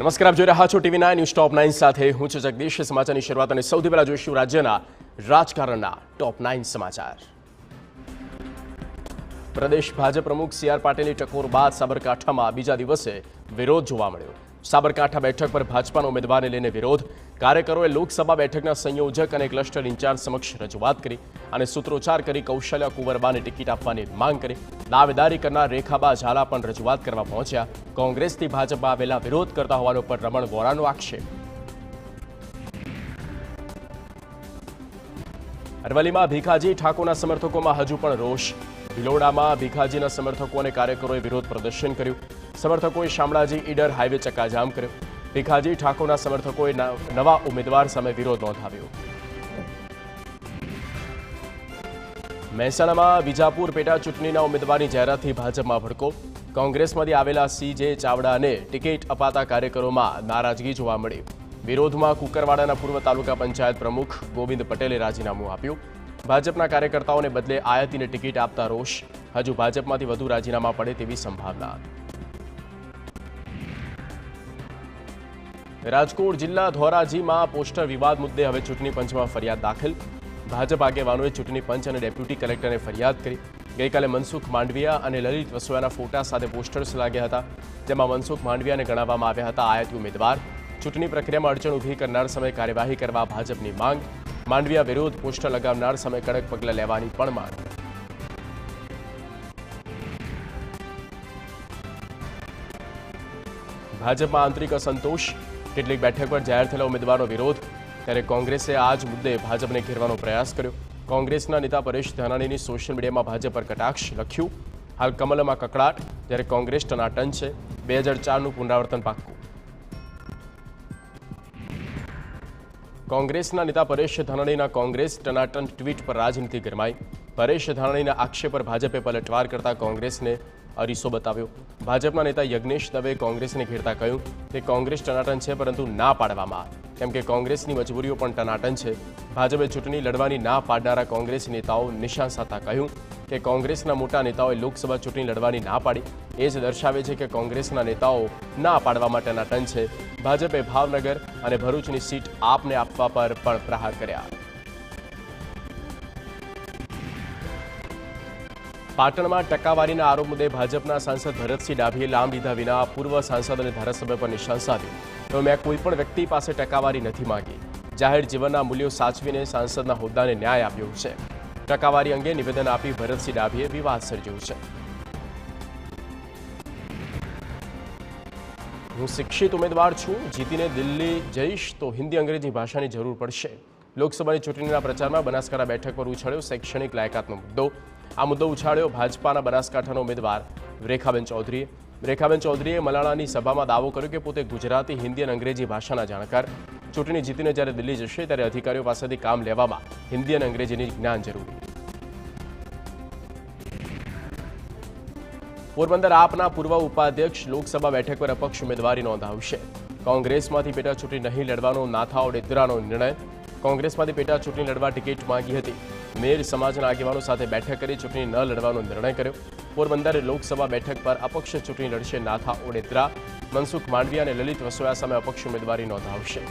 નમસ્કાર, આપ જોઈ રહ્યા છો TV9 ન્યૂઝ ટોપ 9 સાથે હું છું જગદીશ। સમાચારની શરૂઆત અને સૌથી પહેલા જોઈશું રાજ્યના રાજકારણના ટોપ 9 સમાચાર। પ્રદેશ ભાજપ પ્રમુખ CR પાટીલની ટકોર બાદ સાબરકાંઠામાં બીજા દિવસે વિરોધ જોવા મળ્યો। સાબરકાંઠા બેઠક પર ભાજપાના ઉમેદવારને લઈને વિરોધ। કાર્યકરોએ લોકસભા બેઠકના સંયોજક અને ક્લસ્ટર ઇન્ચાર્જ સમક્ષ રજૂઆત કરી અને સૂત્રોચ્ચાર કરી કૌશલ્યા કુંવરબાને ટિકિટ આપવાની માંગ કરી। દાવેદારી કરનાર રેખાબા ઝાલા પણ રજૂઆત કરવા પહોંચ્યા। કોંગ્રેસથી ભાજપમાં આવેલા વિરોધ કરતા હોવાનો પર રમણ વોરાનો આક્ષેપ। અરવલ્લીમાં ભીખાજી ઠાકોરના સમર્થકોમાં હજુ પણ રોષ। ભિલોડામાં ભીખાજીના સમર્થકો અને કાર્યકરોએ વિરોધ પ્રદર્શન કર્યું। સમર્થકોએ શામળાજી ઈડર હાઈવે ચક્કાજામ કર્યો। ભીખાજી ઠાકોરના સમર્થકોએ નવા ઉમેદવાર સામે વિરોધ નોંધાવ્યો। મહેસાણામાં વિજાપુર પેટા ચૂંટણીના ઉમેદવારની જાહેરાતથી ભાજપમાં ભડકો। કોંગ્રેસમાંથી આવેલા CJ ચાવડાને ટિકિટ અપાતા કાર્યકરોમાં નારાજગી જોવા મળી। વિરોધમાં કુકરવાડાના પૂર્વ તાલુકા પંચાયત પ્રમુખ ગોવિંદ પટેલે રાજીનામું આપ્યું। ભાજપના કાર્યકર્તાઓને બદલે આયાતીને ટિકિટ આપતા રોષ। હજુ ભાજપમાંથી વધુ રાજીનામા પડે તેવી સંભાવના। રાજકોટ જિલ્લા ધોરાજીમાં પોસ્ટર વિવાદ મુદ્દે હવે ચૂંટણી પંચમાં ફરિયાદ દાખલ। ભાજપ આગેવાનોએ ચૂંટણી પંચ અને ડેપ્યુટી કલેક્ટરને ફરિયાદ કરી। ગઈકાલે મનસુખ માંડવિયા અને લલિત વસોયાના ફોટા સાથે પોસ્ટર્સ લાગ્યા હતા, જેમાં મનસુખ માંડવિયાને ગણાવવામાં આવ્યા હતા આયાતી ઉમેદવાર। ચૂંટણી પ્રક્રિયામાં અડચણ ઊભી કરનાર સામે કાર્યવાહી કરવા ભાજપની માંગ। માંડવિયા વિરુદ્ધ પોસ્ટર લગાવનાર સામે કડક પગલાં લેવાની પણ માંગ। ભાજપમાં આંતરિક અસંતોષ। કેટલીક બેઠક પર જાહેર થયેલા ઉમેદવારનો વિરોધ। ત્યારે કોંગ્રેસે આ જ મુદ્દે ભાજપને ઘેરવાનો પ્રયાસ કર્યો। કોંગ્રેસના નેતા પરેશ ધાનાણીની સોશિયલ મીડિયામાં ભાજપ પર કટાક્ષ લખ્યું। હાલ કમલમાં કકડાટ, જ્યારે કોંગ્રેસ ટનાટન છે। 2004નું પુનરાવર્તન પાક્કું। કોંગ્રેસના નેતા પરેશ ધાનાણીના કોંગ્રેસ ટનાટન ટ્વીટ પર રાજનીતિ ગરમાઈ। પરેશ ધાનાણીના આક્ષેપ પર ભાજપે પલટવાર કરતા કોંગ્રેસને અરીસો બતાવ્યો। ભાજપના નેતા યજ્ઞેશ દવે કોંગ્રેસને ઘેરતા કહ્યું કે કોંગ્રેસ ટનાટન છે, પરંતુ ના પાડવામાં, કેમ કે કોંગ્રેસની મજબૂરીઓ પણ ટનાટન છે। ભાજપે ચૂંટણી લડવાની ના પાડનારા કોંગ્રેસ નેતાઓ નિશાન સાધતા કહ્યું કે કોંગ્રેસના મોટા નેતાઓએ લોકસભા ચૂંટણી લડવાની ના પાડી। એ જ દર્શાવે છે કે કોંગ્રેસના નેતાઓ ના પાડવામાં ટનાટન છે। ભાજપે ભાવનગર અને ભરૂચની સીટ આપને આપવા પર પણ પ્રહાર કર્યા। પાટણમાં ટકાવારીના આરોપ મુદ્દે ભાજપના સાંસદ ભરતસિંહ ડાભીએ લાંબ લીધા વિના પૂર્વ સાંસદ અને ધારાસભ્ય પર નિશાન સાધ્યું। તો મેં કોઈપણ વ્યક્તિ પાસે ટકાવારી નથી માંગી। જાહેર જીવનના મૂલ્યો સાચવીને સાંસદના હોદ્દાને ન્યાય આપ્યો છે। ટકાવારી અંગે નિવેદન આપી ભરતસિંહ ડાભીએ વિવાદ સર્જ્યો છે। હું શિક્ષિત ઉમેદવાર છું, જીતીને દિલ્હી જઈશ તો હિન્દી અંગ્રેજી ભાષાની જરૂર પડશે। લોકસભાની ચૂંટણીના પ્રચારમાં બનાસકાંઠા બેઠક પર ઉછાળ્યો શૈક્ષણિક લાયકાતનો મુદ્દો। આ મુદ્દો ઉછાળ્યો ભાજપાના બનાસકાંઠાના ઉમેદવાર રેખાબેન ચૌધરીએ। રેખાબેન ચૌધરીએ મલાણાની સભામાં દાવો કર્યો કે પોતે ગુજરાતી, હિન્દી અને અંગ્રેજી ભાષાના જાણકાર। ચૂંટણી જીતીને જ્યારે દિલ્હી જશે ત્યારે અધિકારીઓ પાસેથી કામ લેવામાં હિન્દી અને અંગ્રેજીની જ્ઞાન જરૂરી। પોરબંદર આપના પૂર્વ ઉપાધ્યક્ષ લોકસભા બેઠક પર અપક્ષ ઉમેદવારી નોંધાવશે। કોંગ્રેસમાંથી પેટા ચૂંટણી નહીં લડવાનો નાથા ઓડેદરાનો નિર્ણય। કોંગ્રેસમાંથી પેટા ચૂંટણી લડવા ટિકિટ માંગી હતી। મેર સમાજના આગેવાનો સાથે બેઠક કરી ચૂંટણી ન લડવાનો નિર્ણય કર્યો। પોરબંદર લોકસભા બેઠક પર અપક્ષ ચૂંટણી લડશે નાથા ઓડેદરા। મનસુખ માંડવિયા અને લલિત વસોયા સામે અપક્ષ ઉમેદવારી નોંધાવશે।